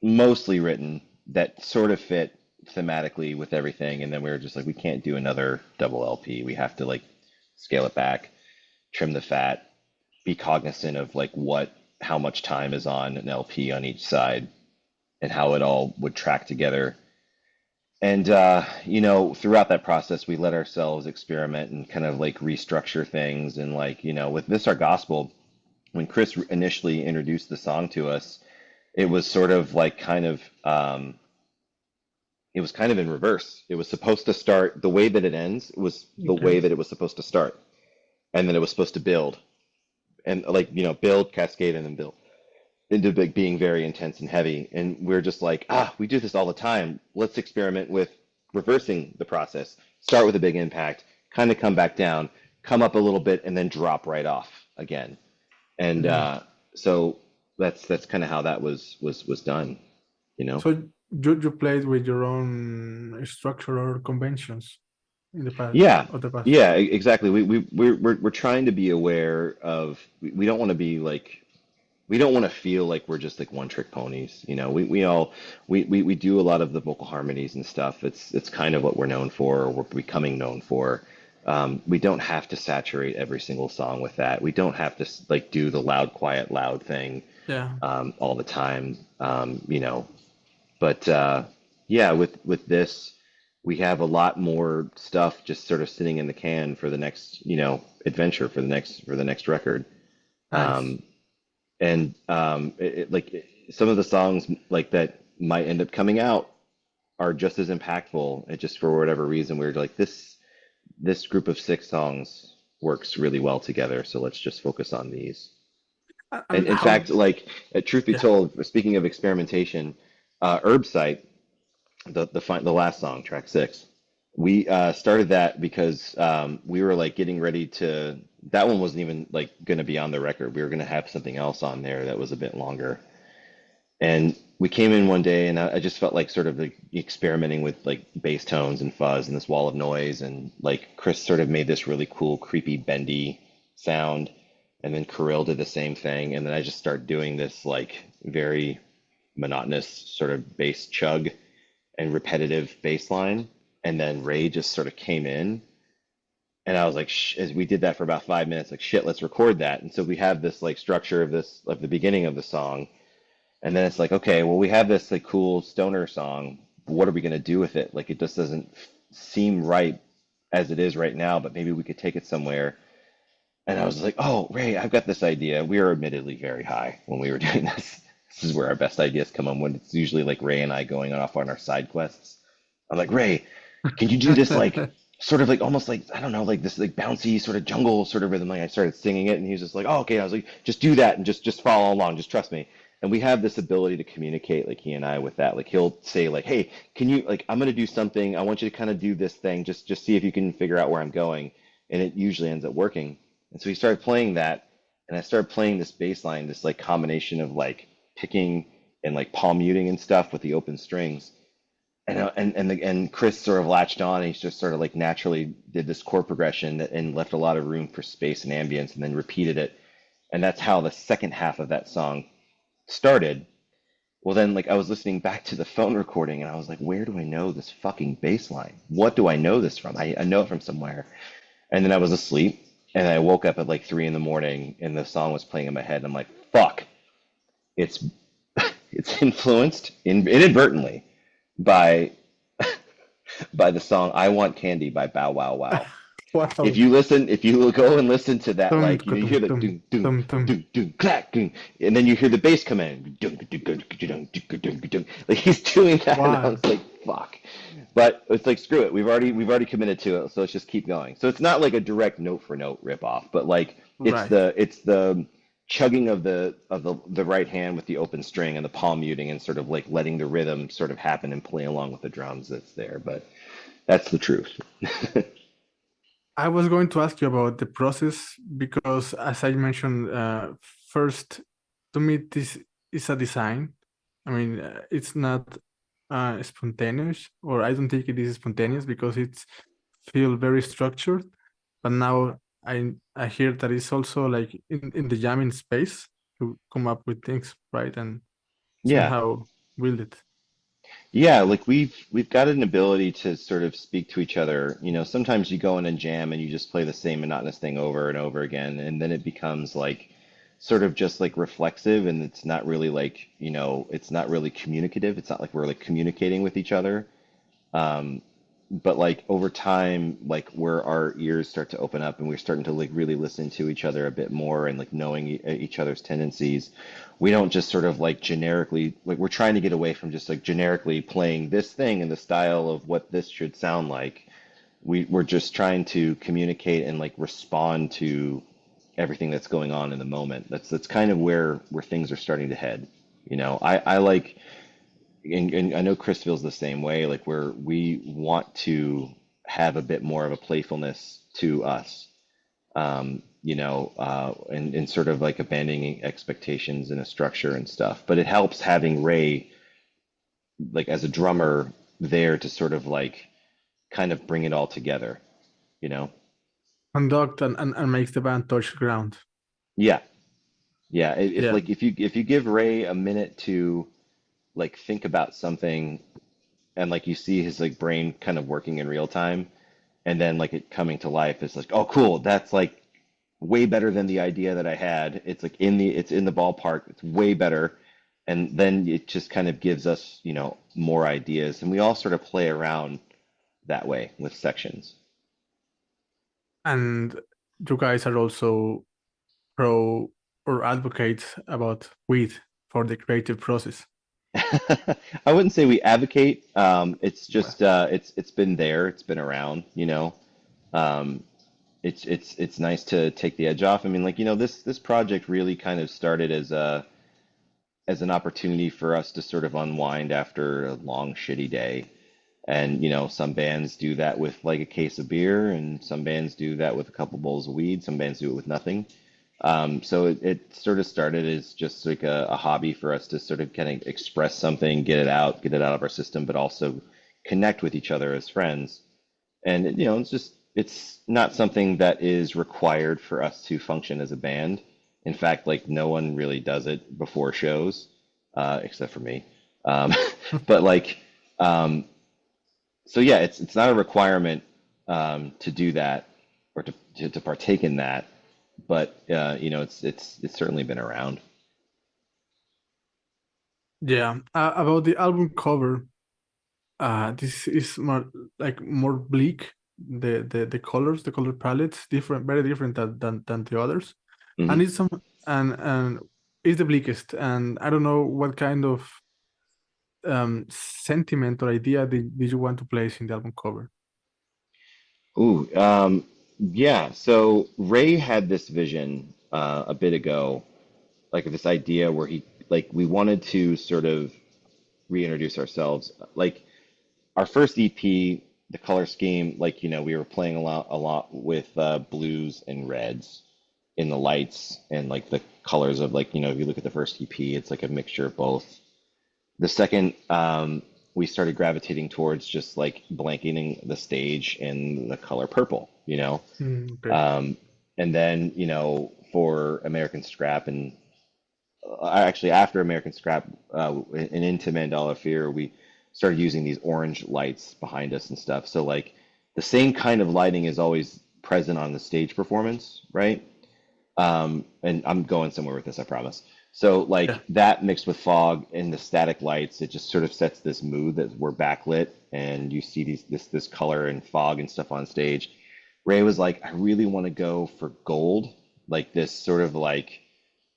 mostly written that sort of fit thematically with everything. And then we were just like, we can't do another double LP. We have to like scale it back, trim the fat, be cognizant of like how much time is on an LP on each side and how it all would track together. And throughout that process, we let ourselves experiment and kind of like restructure things. And like, with This Our Gospel, when Chris initially introduced the song to us, it was sort of like it was kind of in reverse. It was supposed to start the way that it ends was the Okay. way that it was supposed to start. And then it was supposed to build and like, build, cascade, and then build into like being very intense and heavy. And we're just like, we do this all the time. Let's experiment with reversing the process. Start with a big impact, kind of come back down, come up a little bit, and then drop right off again. And so that's kind of how that was done, So you played with your own structure or conventions in the past, Yeah, or the past. yeah, exactly. We're trying to be aware of. We don't want to be like. We don't want to feel like we're just like one trick ponies. We do a lot of the vocal harmonies and stuff. It's kind of what we're known for, or we're becoming known for. We don't have to saturate every single song with that. We don't have to like do the loud, quiet, loud thing Yeah. all the time. But yeah, with this, we have a lot more stuff just sort of sitting in the can for the next, adventure for the next record. Nice. And some of the songs like that might end up coming out are just as impactful. And just for whatever reason, we're like this group of 6 songs works really well together. So let's just focus on these. And And in how? fact, like truth be Yeah. told, speaking of experimentation, Herb Site, the last song, track 6, we started that because we were like getting ready to. That one wasn't even like going to be on the record. We were going to have something else on there that was a bit longer. And we came in one day, and I just felt like sort of like experimenting with like bass tones and fuzz and this wall of noise. And like Chris sort of made this really cool, creepy, bendy sound. And then Kirill did the same thing. And then I just started doing this like very monotonous sort of bass chug and repetitive bass line. And then Ray just sort of came in. And I was like, as we did that for about 5 minutes, like, shit, let's record that. And so we have this like structure of this, like the beginning of the song. And then it's like, okay, well, we have this like cool stoner song. What are we going to do with it? Like, it just doesn't seem right as it is right now, but maybe we could take it somewhere. And I was like, oh, Ray, I've got this idea. We are admittedly very high when we were doing this. This is where our best ideas come on, when it's usually like Ray and I going off on our side quests. I'm like, Ray, can you do this like sort of like almost like, I don't know, like this like bouncy sort of jungle sort of rhythm? Like I started singing it and he was just like, oh, okay. I was like, just do that and just follow along. Just trust me. And we have this ability to communicate, like he and I, with that. Like he'll say like, hey, can you, like, I'm going to do something. I want you to kind of do this thing. Just see if you can figure out where I'm going. And it usually ends up working. And so he started playing that, and I started playing this bass line, this like combination of like picking and like palm muting and stuff with the open strings. And Chris sort of latched on, and he's just sort of like naturally did this chord progression and left a lot of room for space and ambience, and then repeated it. And that's how the second half of that song started. Well, then, like, I was listening back to the phone recording and I was like, where do I know this fucking bass line? What do I know this from? I know it from somewhere. And then I was asleep and I woke up at like 3 in the morning and the song was playing in my head. And I'm like, fuck, it's it's influenced inadvertently by by the song "I Want Candy" by Bow Wow Wow. If Wow. you listen, if you go and listen to that, Tum, like you tum, hear the tum, doom doom tum, tum. doom doom clack doom, and then you hear the bass come in, doom, doom, doom, doom, doom, doom, doom. Like he's doing that, and I Wow. was like, fuck. But it's like screw it. We've already committed to it, so let's just keep going. So it's not like a direct note for note rip off, but like Right. it's the chugging of the right hand with the open string and the palm muting and sort of like letting the rhythm sort of happen and play along with the drums that's there. But that's the truth. I was going to ask you about the process because, as I mentioned, first, to me, this is a design. I mean, it's not spontaneous, or I don't think it is spontaneous because it's feel very structured. But now I hear that it's also like in the jamming space to come up with things, right? And Yeah. somehow build it. Yeah, like we've got an ability to sort of speak to each other. You know, sometimes you go in and jam and you just play the same monotonous thing over and over again, and then it becomes like sort of just like reflexive, and it's not really like, it's not really communicative. It's not like we're like communicating with each other. Um, but like over time, like where our ears start to open up and we're starting to like really listen to each other a bit more and like knowing each other's tendencies, we don't just sort of like generically, like we're trying to get away from just like generically playing this thing in the style of what this should sound like. We're just trying to communicate and like respond to everything that's going on in the moment. That's kind of where things are starting to head. I like, and I know Chris feels the same way, like where we want to have a bit more of a playfulness to us, and sort of like abandoning expectations and a structure and stuff. But it helps having Ray, like as a drummer, there to sort of like kind of bring it all together, you know? Conduct and makes the band touch ground. Yeah, yeah. If Yeah. like if you give Ray a minute to like think about something and like you see his like brain kind of working in real time and then like it coming to life, it's like, oh cool, that's like way better than the idea that I had. It's like it's in the ballpark, it's way better. And then it just kind of gives us, more ideas, and we all sort of play around that way with sections. And you guys are also pro or advocates about weed for the creative process. I wouldn't say we advocate. It's Well, just it's been there, it's been around. Um, it's nice to take the edge off. I mean, like, this project really kind of started as an opportunity for us to sort of unwind after a long, shitty day. And, some bands do that with like a case of beer, and some bands do that with a couple bowls of weed, some bands do it with nothing. So it sort of started as just like a hobby for us to sort of kind of express something, get it out of our system, but also connect with each other as friends. And it's not something that is required for us to function as a band. In fact, like no one really does it before shows, except for me. Um, but like, um, so yeah, it's not a requirement to do that or to partake in that, but it's certainly been around. yeah. About the album cover, this is more like more bleak. The colors, the color palettes, different, very different than the others. And Hmm. it's some and it's the bleakest. And I don't know what kind of sentiment or idea did you want to place in the album cover. Ooh, yeah. So Ray had this vision a bit ago, like this idea where we wanted to sort of reintroduce ourselves. Like our first EP, the color scheme, like we were playing a lot with blues and reds in the lights and like the colors of like if you look at the first EP, it's like a mixture of both. The second, we started gravitating towards just like blanketing the stage in the color purple. Mm, okay. Um, and then, for American Scrap and actually after American Scrap and into Mandala Fear, we started using these orange lights behind us and stuff. So like the same kind of lighting is always present on the stage performance, right? And I'm going somewhere with this, I promise. So Yeah. like that mixed with fog and the static lights, it just sort of sets this mood that we're backlit and you see this color and fog and stuff on stage. Ray was like, I really want to go for gold, like this sort of like,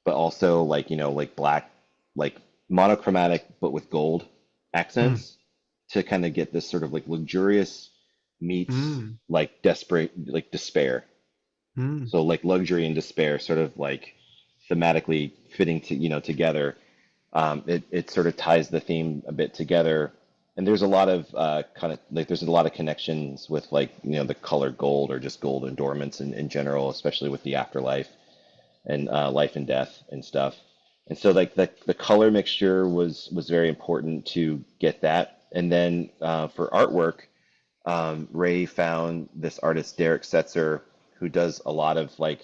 but also like, like black, like monochromatic, but with gold Mm. accents to kind of get this sort of like luxurious meets Mm. like desperate, like despair. Mm. So like luxury and despair sort of like thematically fitting to, together. It sort of ties the theme a bit together. And there's a lot of kind of like there's a lot of connections with like, the color gold or just gold endowments in general, especially with the afterlife and life and death and stuff. And so like the color mixture was very important to get that. And then for artwork, Ray found this artist, Derek Setzer, who does a lot of like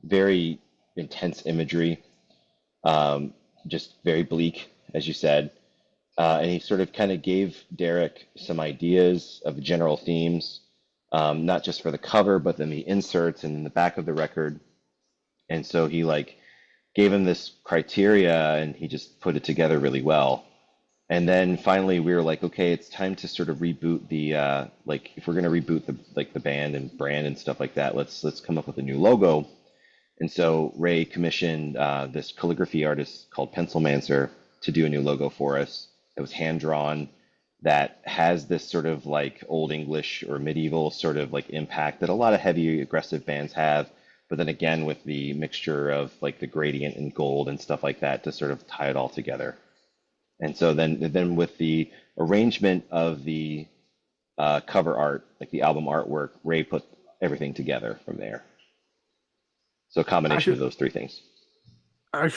very intense imagery, just very bleak, as you said. And he sort of kind of gave Derek some ideas of general themes, not just for the cover, but then the inserts and in the back of the record. And so he like gave him this criteria and he just put it together really well. And then finally we were like, okay, it's time to sort of reboot the like if we're gonna reboot the band and brand and stuff like that, let's come up with a new logo. And so Ray commissioned this calligraphy artist called Pencilmancer to do a new logo for us. It was hand drawn that has this sort of like old English or medieval sort of like impact that a lot of heavy aggressive bands have, but then again with the mixture of like the gradient and gold and stuff like that to sort of tie it all together. And so then with the arrangement of the cover art, like the album artwork, Ray put everything together from there. So a combination of Actually, those three things. I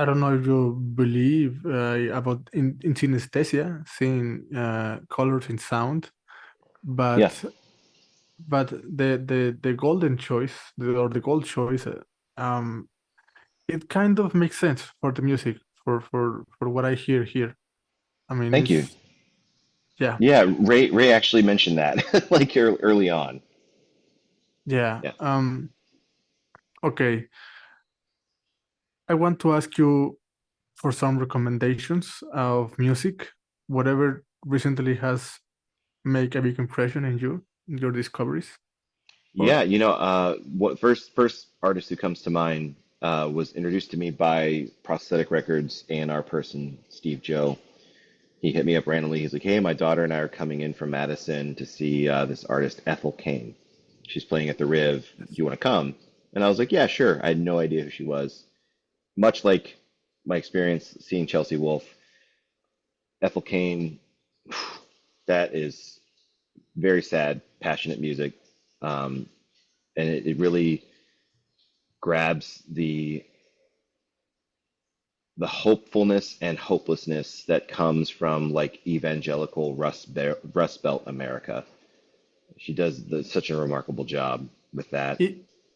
don't know if you believe about in synesthesia, seeing colors in sound, Yeah. but the golden choice or the gold choice, um, it kind of makes sense for the music for what I hear here. I mean, Thank you. it's yeah, Yeah, Ray actually mentioned that like early on. yeah. Yeah. Okay, I want to ask you for some recommendations of music, whatever recently has make a big impression in you, in your discoveries. Or Yeah, what first artist who comes to mind was introduced to me by Prosthetic Records and our person, Steve Joe. He hit me up randomly. He's like, "Hey, my daughter and I are coming in from Madison to see this artist Ethel Kane. She's playing at the Riv. Do you want to come?" And I was like, "Yeah, sure." I had no idea who she was. Much like my experience seeing Chelsea Wolfe, Ethel Kane, that is very sad, passionate music, um, and it really grabs the hopefulness and hopelessness that comes from like evangelical Rust Belt America. She does such a remarkable job with that.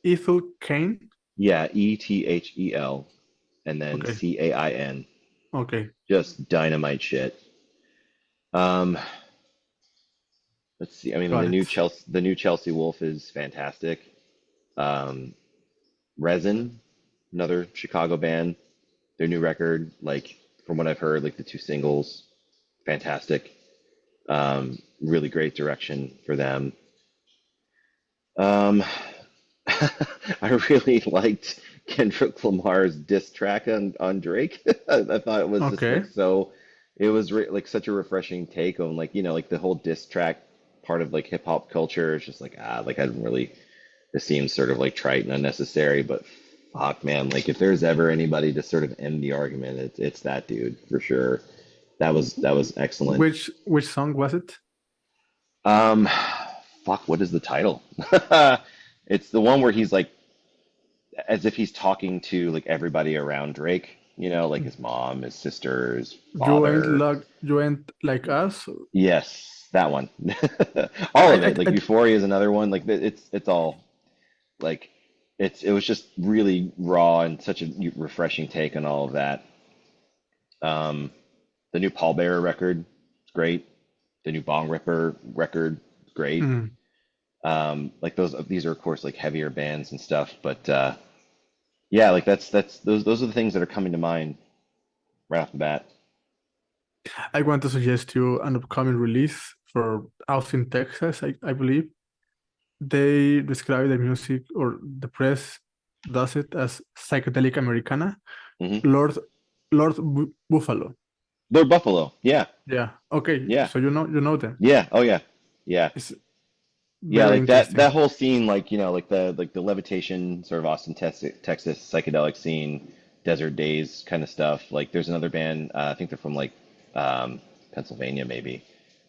Ethel Kane? Yeah, Ethel and then Okay, Cain. okay, Just dynamite shit. Um, let's see. I mean, got it. The new Chelsea Wolfe is fantastic. Um, Resin, another Chicago band. Their new record, like from what I've heard, like the two singles, fantastic. Really great direction for them. Um, I really liked Kendrick Lamar's diss track on Drake. I thought it was just like Okay, so. It was like such a refreshing take on like like the whole diss track part of like hip hop culture. It's just like like I didn't really. This seems sort of like trite and unnecessary, but fuck, man, like if there's ever anybody to sort of end the argument, it's that dude for sure. That was excellent. which song was it? Um, fuck, what is the title? It's the one where he's like as if he's talking to like everybody around Drake, like his mom, his sister, his father. You ain't like us. Yes, that one. All of it. Like I Euphoria is another one. Like it's all like it was just really raw and such a refreshing take on all of that. Um, the new Paul Bearer record is great. The new Bong Ripper record is great. Mm. Like these are of course like heavier bands and stuff, but yeah, like that's those are the things that are coming to mind right off the bat. I want to suggest you an upcoming release for Austin, Texas, I believe. They describe the music, or the press does it, as psychedelic Americana. Hmm. Lord Buffalo. They're Buffalo. Yeah, Yeah. Okay. yeah, So you know them. yeah. Oh yeah, yeah, It's yeah. very Like that interesting. whole scene, like like the levitation sort of Austin, Texas psychedelic scene, Desert Days kind of stuff. Like there's another band. I think they're from like Pennsylvania, maybe.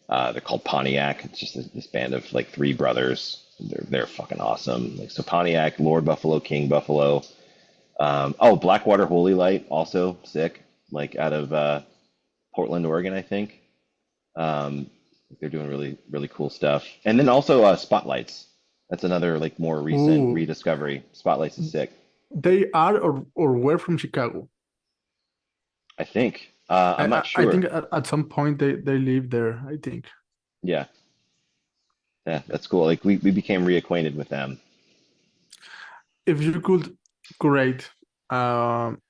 They're called Pontiac. It's just this band of like three brothers. They're fucking awesome. Like so, Pontiac, Lord Buffalo, King Buffalo. Oh, Blackwater Holy Light, also sick. Like out of Portland, Oregon, I think. Um, they're doing really cool stuff. And then also Spotlights. That's another like more recent Ooh, rediscovery. Spotlights is sick, they are, or were from Chicago. I think. I'm not I think sure. at some point they live there, I think. Yeah, yeah, that's cool. Like we became reacquainted with them. If you could create um,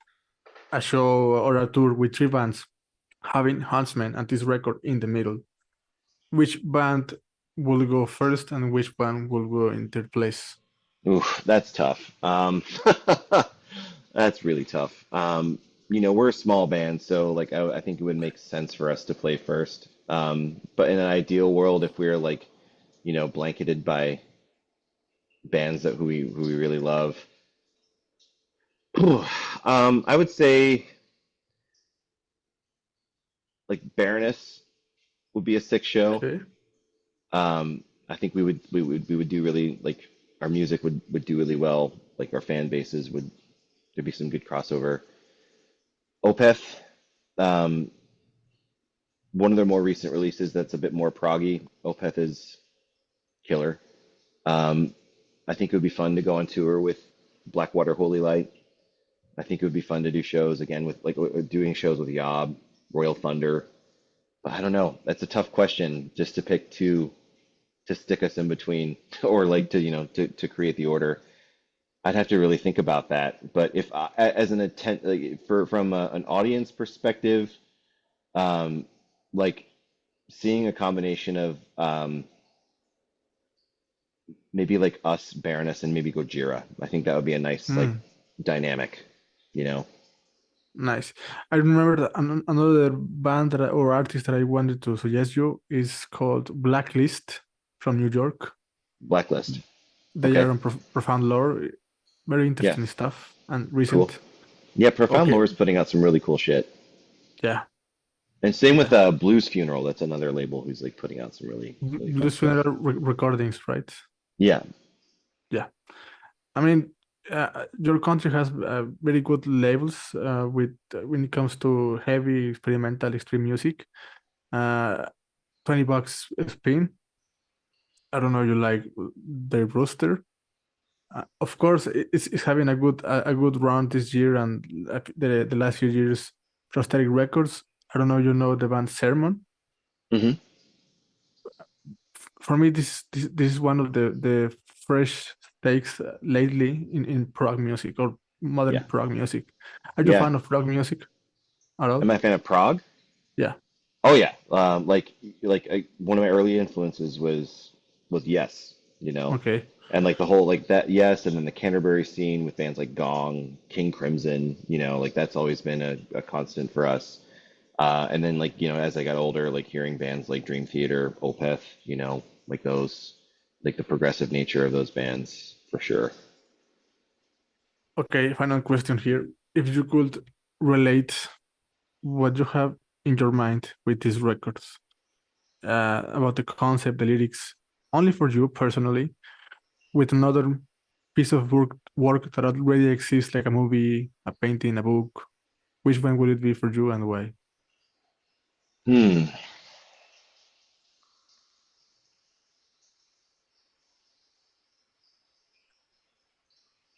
a show or a tour with three bands, having Huntsmen and this record in the middle, which band will go first and which band will go in third place? Oof, that's tough. That's really tough. We're a small band, so like I think it would make sense for us to play first. But in an ideal world, if we're like, blanketed by bands that who we really love, I would say like Baroness would be a sick show. Okay. I think we would do really like our music would do really well. Like our fan bases would there'd be some good crossover. Opeth, um, one of their more recent releases that's a bit more proggy. Opeth is killer. Um, I think it would be fun to go on tour with Blackwater Holy Light. I think it would be fun to do shows again with like doing shows with Yob, Royal Thunder. But I don't know. That's a tough question just to pick two to stick us in between or like to to create the order. I'd have to really think about that. But if as an intent like for from an audience perspective, um, like seeing a combination of maybe like us, Baroness, and maybe Gojira. I think that would be a nice like Hmm. dynamic, you know. Nice. I remember that another band or artist that I wanted to suggest you is called Blacklist from New York. Blacklist. They Okay. are on Profound Lore. Very Yeah. interesting stuff and Cool. recent. Yeah, Profound Okay, Lore is putting out some really cool shit. yeah, And same with yeah. Blues Funeral. That's another label who's like putting out some really fun Blues stuff. Funeral recordings, right? Yeah. Yeah. I mean, your country has very good labels with when it comes to heavy experimental extreme music. Uh, $20 a spin. I don't know. You like their roster? Of course, it's having a good run this year and the last few years. Prosthetic Records. I don't know. You know the band Sermon. Hmm. For me, this is one of the fresh takes lately in prog music or modern Yeah. prog music. Are you a Yeah. fan of prog music at all? Am I a fan of Prague? Yeah. Oh yeah. One of my early influences was Yes, Okay. and like the whole like that Yes, and then the Canterbury scene with bands like Gong, King Crimson, like that's always been a constant for us. And then like as I got older, like hearing bands like Dream Theater, Opeth, like those, like the progressive nature of those bands for sure. Okay. Final question here. If you could relate what you have in your mind with these records, about the concept, the lyrics, only for you personally, with another piece of work that already exists, like a movie, a painting, a book, which one would it be for you and why? Hmm.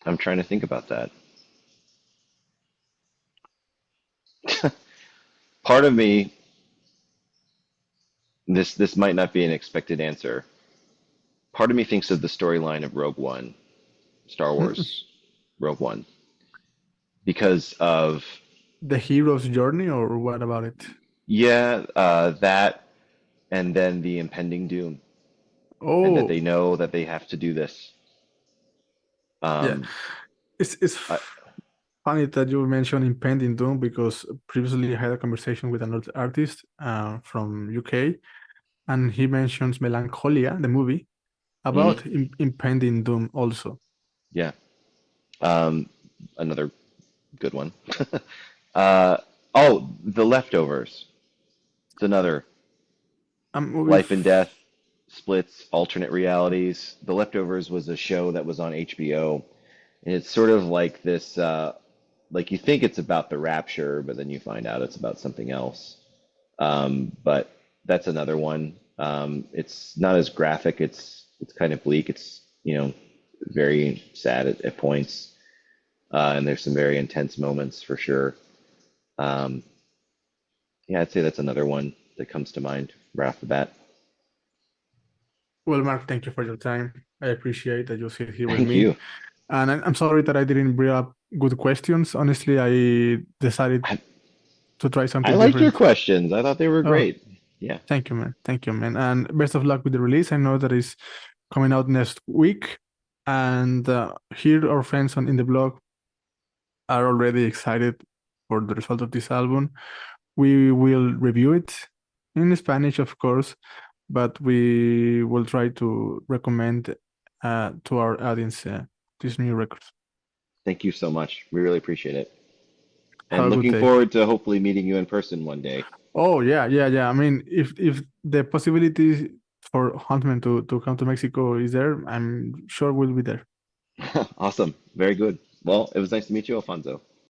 I'm trying to think about that. Part of me, this might not be an expected answer. Part of me thinks of the storyline of Rogue One, Star Mm, Wars, Rogue One, because of the hero's journey, or what about it? yeah, that, and then the impending doom, and that Oh, they know that they have to do this. yeah. Um, It's I, funny that you mentioned impending doom because previously I had a conversation with another artist from UK, and he mentions Melancholia, the movie, mhm, about impending doom also. yeah, um, another good one. uh, oh, The Leftovers. It's another A movie. life and death, splits, alternate realities. The Leftovers was a show that was on HBO, and it's sort of like this, like you think it's about the rapture, but then you find out it's about something else. But that's another one. It's not as graphic. It's kind of bleak. It's very sad at points, and there's some very intense moments for sure. Um, yeah, I'd say that's another one that comes to mind right off the bat. Well, Mark, thank you for your time. I appreciate that you sit here with Thank me. you. And I'm sorry that I didn't bring up good questions. Honestly, I decided I, to try I something liked your different. questions. I thought they were Oh, great. Yeah. thank you, man. Thank you, man. And best of luck with the release. I know that is coming out next week. And here, our friends in the blog are already excited for the result of this album. We will review it in Spanish, of course, but we will try to recommend to our audience these new records. Thank you so much. We really appreciate it. Have And a good looking day. forward to hopefully meeting you in person one day. Oh yeah, yeah, yeah. I mean, if the possibility for Huntsmen to come to Mexico is there, I'm sure we'll be there. Awesome. Very good. Well, it was nice to meet you, Alfonso.